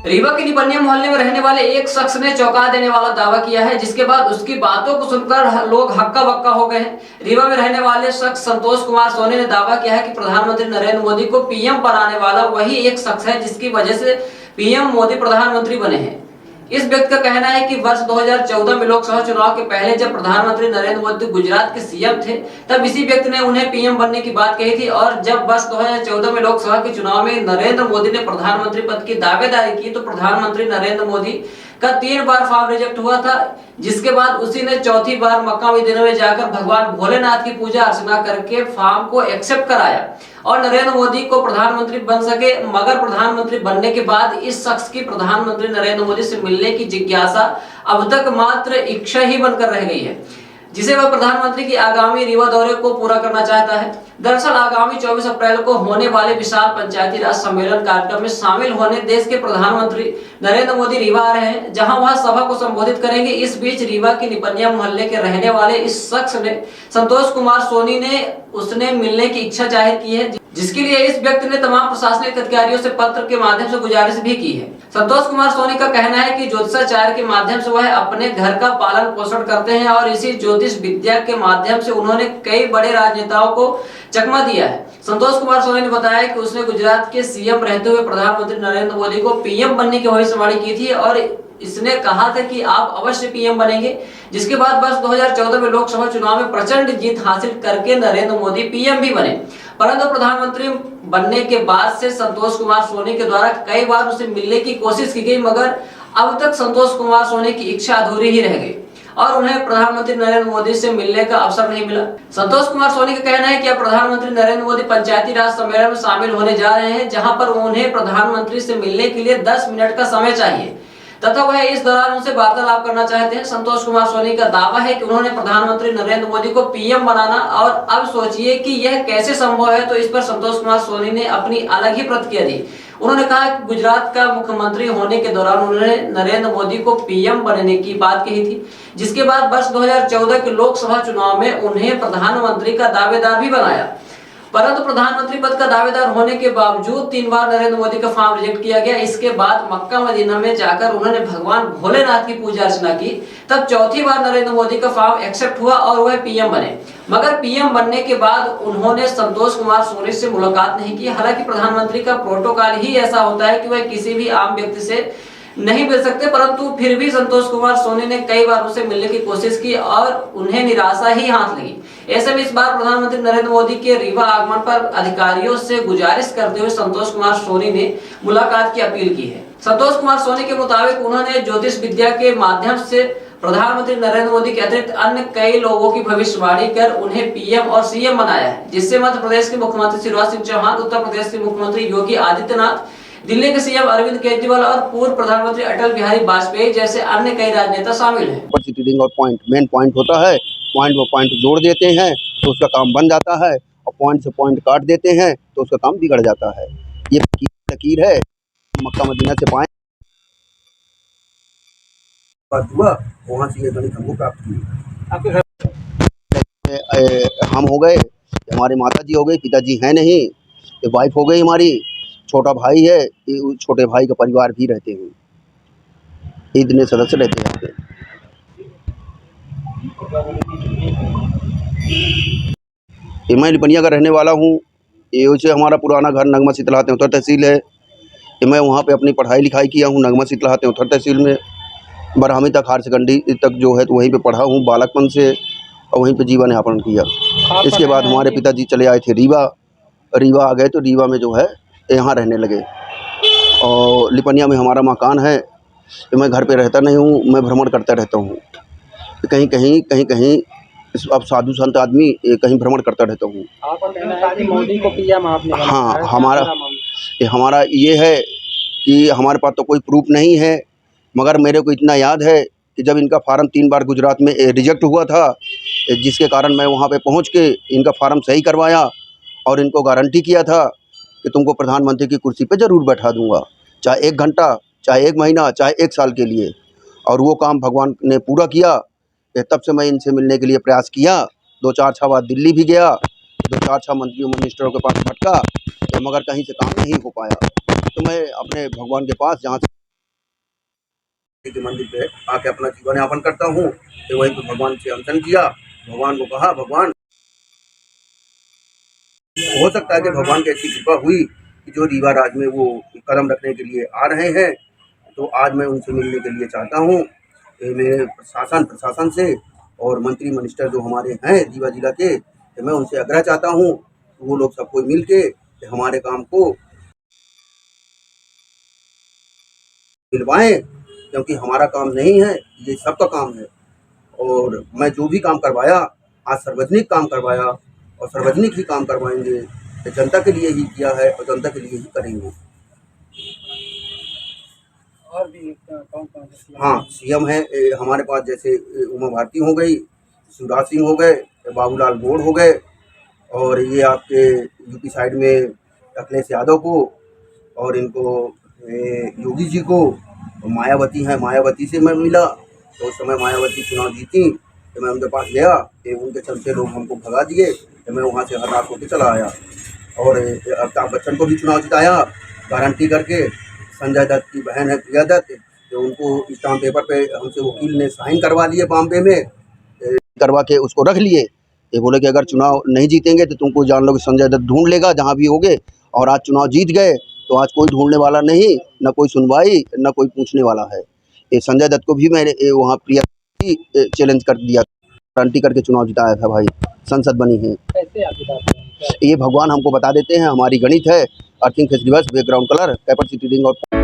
रीवा के निपनिया मोहल्ले में रहने वाले एक शख्स ने चौंका देने वाला दावा किया है, जिसके बाद उसकी बातों को सुनकर लोग हक्का बक्का हो गए हैं। रीवा में रहने वाले शख्स संतोष कुमार सोनी ने दावा किया है कि प्रधानमंत्री नरेंद्र मोदी को पीएम बनाने वाला वही एक शख्स है जिसकी वजह से पीएम मोदी प्रधानमंत्री बने हैं। इस व्यक्ति का कहना है कि वर्ष 2014 में लोकसभा चुनाव के पहले जब प्रधानमंत्री नरेंद्र मोदी गुजरात के सीएम थे, तब इसी व्यक्ति ने उन्हें पीएम बनने की बात कही थी और जब वर्ष 2014 में लोकसभा के चुनाव में नरेंद्र मोदी ने प्रधानमंत्री पद की दावेदारी की तो प्रधानमंत्री नरेंद्र मोदी का 3 बार फॉर्म रिजेक्ट हुआ था, जिसके बाद उसी ने चौथी बार मक्का मदीना में जाकर भगवान भोलेनाथ की पूजा अर्चना करके फॉर्म को एक्सेप्ट कराया और नरेंद्र मोदी को प्रधानमंत्री बन सके। मगर प्रधानमंत्री बनने के बाद इस शख्स की प्रधानमंत्री नरेंद्र मोदी से मिलने की जिज्ञासा अब तक मात्र इच्छा ही बनकर रह गई है, जिसे वह प्रधानमंत्री की आगामी रीवा दौरे को पूरा करना चाहता है। दरअसल आगामी 24 अप्रैल को होने वाले विशाल पंचायती राज सम्मेलन कार्यक्रम में शामिल होने देश के प्रधानमंत्री नरेंद्र मोदी रीवा आ रहे हैं, जहां वह सभा को संबोधित करेंगे। इस बीच रीवा के निपनिया मोहल्ले के रहने वाले इस शख्स ने संतोष कुमार सोनी ने उसने मिलने की इच्छा जाहिर की है, जिसके लिए इस व्यक्ति ने तमाम प्रशासनिक अधिकारियों से पत्र के माध्यम से गुजारिश भी की है। संतोष कुमार सोनी का कहना है कि ज्योतिषाचार्य के माध्यम से वह अपने घर का पालन पोषण करते हैं और इसी ज्योतिष विद्या के माध्यम से उन्होंने कई बड़े राजनेताओं को चकमा दिया है। संतोष कुमार सोनी ने बताया कि उसने गुजरात के सीएम रहते हुए प्रधानमंत्री नरेंद्र मोदी को पीएम बनने की भविष्यवाणी की थी और इसने कहा था कि आप अवश्य पीएम बनेंगे, जिसके बाद वर्ष 2014 में लोकसभा चुनाव में प्रचंड जीत हासिल करके नरेंद्र मोदी पीएम भी बने। परंतु प्रधानमंत्री बनने के बाद से संतोष कुमार सोनी के द्वारा कई बार उसे मिलने की कोशिश की गई, मगर अब तक संतोष कुमार सोनी की इच्छा अधूरी ही रह गई और उन्हें प्रधानमंत्री नरेंद्र मोदी से मिलने का अवसर नहीं मिला। संतोष कुमार सोनी का कहना है कि अब प्रधानमंत्री नरेंद्र मोदी पंचायती राज सम्मेलन में शामिल होने जा रहे हैं, जहां पर उन्हें प्रधानमंत्री से मिलने के लिए 10 मिनट का समय चाहिए तथा वह इस दौरान उनसे वार्तालाप करना चाहते हैं। संतोष कुमार सोनी का दावा है कि उन्होंने प्रधानमंत्री नरेंद्र मोदी को पीएम बनाना और अब सोचिए कि यह कैसे संभव है, तो इस पर संतोष कुमार सोनी ने अपनी अलग ही प्रतिक्रिया दी। उन्होंने कहा कि गुजरात का मुख्यमंत्री होने के दौरान उन्होंने नरेंद्र मोदी को पीएम बनने की बात कही थी, जिसके बाद वर्ष 2014 के लोकसभा चुनाव में उन्हें प्रधानमंत्री का दावेदार भी बनाया। परंतु प्रधानमंत्री पद का दावेदार होने के बावजूद 3 बार नरेंद्र मोदी का फॉर्म रिजेक्ट किया गया। इसके बाद मक्का मदीना में जाकर उन्होंने भगवान भोलेनाथ की पूजा अर्चना की, तब चौथी बार नरेंद्र मोदी का फॉर्म एक्सेप्ट हुआ और वह पीएम बने। मगर पीएम बनने के बाद उन्होंने संतोष कुमार सोनी से मुलाकात नहीं की। हालांकि प्रधानमंत्री का प्रोटोकॉल ही ऐसा होता है कि वह किसी भी आम व्यक्ति से नहीं मिल सकते, परंतु फिर भी संतोष कुमार सोनी ने कई बार उनसे मिलने की कोशिश की और उन्हें निराशा ही हाथ लगी। ऐसे में इस बार प्रधानमंत्री नरेंद्र मोदी के रीवा आगमन पर अधिकारियों से गुजारिश करते हुए संतोष कुमार सोनी ने मुलाकात की अपील की है। संतोष कुमार सोनी के मुताबिक उन्होंने ज्योतिष विद्या के माध्यम से प्रधानमंत्री नरेंद्र मोदी के अतिरिक्त अन्य कई लोगों की भविष्यवाणी कर उन्हें पीएम और सीएम बनाया है, जिससे मध्य प्रदेश के मुख्यमंत्री शिवराज सिंह चौहान, उत्तर प्रदेश के मुख्यमंत्री योगी आदित्यनाथ, दिल्ली के सीएम अरविंद केजरीवाल और पूर्व प्रधानमंत्री अटल बिहारी वाजपेयी जैसे अन्य कई राजनेता शामिल हैं। और मेन पॉइंट होता है, पॉइंट जोड़ देते हैं तो उसका काम बन जाता है और पॉइंट से पॉइंट काट देते हैं तो उसका काम बिगड़ जाता है। ये लकीर है, मक्का मदीना से पाए हुआ वहाँ से ये गणित हमको प्राप्त की। हम हो गए, हमारे माता जी हो गए, पिताजी हैं नहीं, ये वाइफ हो गई, हमारी छोटा भाई है, ये छोटे भाई का परिवार भी रहते हैं, इतने सदस्य रहते हैं। ये मैं निपनिया का रहने वाला हूँ। ये उसे हमारा पुराना घर नगमा शीतला त्योंथर तहसील है। ये मैं वहाँ पे अपनी पढ़ाई लिखाई किया हूँ नगमा शीतला त्योंथर तहसील में। बरहमी तक, हायर सेकेंडरी तक जो है तो वहीं पे पढ़ा हूँ बालकपन से और वहीं पे जीवन यापन किया। इसके बाद हमारे पिताजी चले आए थे रीवा आ गए तो रीवा में जो है यहाँ रहने लगे और लिपनिया में हमारा मकान है। तो मैं घर पे रहता नहीं हूँ, मैं भ्रमण करता रहता हूँ, कहीं कहीं अब साधु संत आदमी कहीं भ्रमण करता रहता हूँ। मोदी को पीएम आपने हाँ, हमारा ये है कि हमारे पास तो कोई प्रूफ नहीं है, मगर मेरे को इतना याद है कि जब इनका फार्म 3 बार गुजरात में रिजेक्ट हुआ था, जिसके कारण मैं वहाँ पे पहुँच के इनका फार्म सही करवाया और इनको गारंटी किया था कि तुमको प्रधानमंत्री की कुर्सी पे ज़रूर बैठा दूंगा, चाहे 1 घंटा, चाहे 1 महीना, चाहे 1 साल के लिए। और वो काम भगवान ने पूरा किया। तब से मैं इनसे मिलने के लिए प्रयास किया। 2-4 बार दिल्ली भी गया, 2-4 मंत्रियों मिनिस्टरों के पास भटका, मगर कहीं से काम नहीं हो पाया। तो मैं अपने भगवान के पास, जहाँ के मंदिर पे आके अपना जीवन यापन करता हूँ। तो वहीं पे भगवान से अनशन किया, भगवान को कहा, भगवान हो सकता है कि भगवान की ऐसी कृपा हुई कि जो रीवा राज में वो कदम रखने के लिए आ रहे हैं, तो आज मैं उनसे मिलने के लिए चाहता हूँ। मेरे प्रशासन से और मंत्री मिनिस्टर जो हमारे हैं रीवा जिला के, तो मैं उनसे आग्रह चाहता हूँ कि वो लोग सबको मिल के हमारे काम को दिलवाएं, क्योंकि हमारा काम नहीं है, ये सबका काम है। और मैं जो भी काम करवाया आज सार्वजनिक काम करवाया और सार्वजनिक ही काम करवाएंगे। तो जनता के लिए ही किया है और जनता के लिए ही करेंगे। और भी कौन कौन से हाँ, सीएम है हमारे पास, जैसे उमा भारती हो गई, शिवराज सिंह हो गए, बाबूलाल गौड़ हो गए, और ये आपके यूपी साइड में अखिलेश यादव को, और इनको योगी जी को, मायावती हैं, मायावती से मैं मिला। तो उस समय मायावती चुनाव जीती, तो मैं उनके पास गया, उनके चलते लोग हमको भगा दिए, तो मैं वहाँ से हताश होकर चला आया। और अमिताभ बच्चन को भी चुनाव जिताया गारंटी करके। संजय दत्त की बहन है प्रिया दत्त, तो उनको स्टाम्प पेपर पे हमसे वकील ने साइन करवा लिए बॉम्बे में, करवा के उसको रख लिए। ये बोले कि अगर चुनाव नहीं जीतेंगे तो तुमको जान लो कि संजय दत्त ढूंढ लेगा जहाँ भी होगे। और आज चुनाव जीत गए तो आज कोई ढूंढने वाला नहीं, न कोई सुनवाई, न कोई पूछने वाला है। ये संजय दत्त को भी मैंने वहाँ प्रिया चैलेंज कर दिया, गारंटी करके चुनाव जिताया था भाई, संसद बनी है। कैसे आप बताते हैं? ये भगवान हमको बता देते हैं, हमारी गणित है, earthing face reverse, background colour, capacity reading और